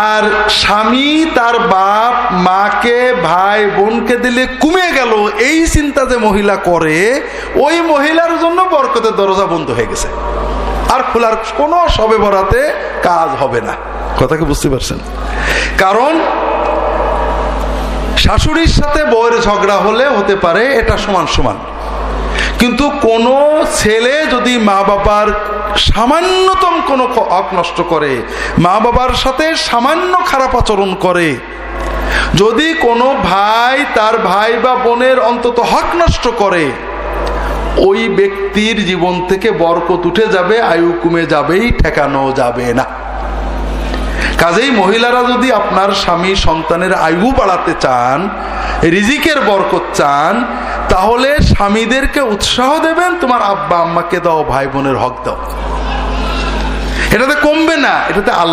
আর স্বামী তার বাপ মাকে ভাই বোনকে দিলে কমে গেল, এই চিন্তা যে মহিলা করে, ওই মহিলার জন্য বরকতের দরজা বন্ধ হয়ে গেছে, আর খোলার কোনো শবে বরাতে কাজ হবে না। কথা কি বুঝতে পারছেন? কারণ শাশুড়ির সাথে বউয়ের ঝগড়া হলে হতে পারে এটা সমান সমান, কিন্তু কোনো ছেলে যদি মা বাবার সামান্যতম কোনো হক নষ্ট করে, মা বাবার সাথে সামান্য খারাপ আচরণ করে, যদি কোনো ভাই তার ভাই বা বোনের অন্তত হক নষ্ট করে, ওই ব্যক্তির জীবন থেকে বরকত উঠে যাবে, আয়ু কমে যাবেই, ঠেকানো যাবে না। কাজেই মহিলারা যদি আপনার স্বামী সন্তানের আয়ু বাড়াতে চান, রিজিকের বরকত চান, তাহলে স্বামীদেরকে উৎসাহ দেবেন, তোমার আব্বা আম্মাকে দাও, ভাই বোনের হক দাও। এটাতে কমবে না, এটাতে আল্লাহ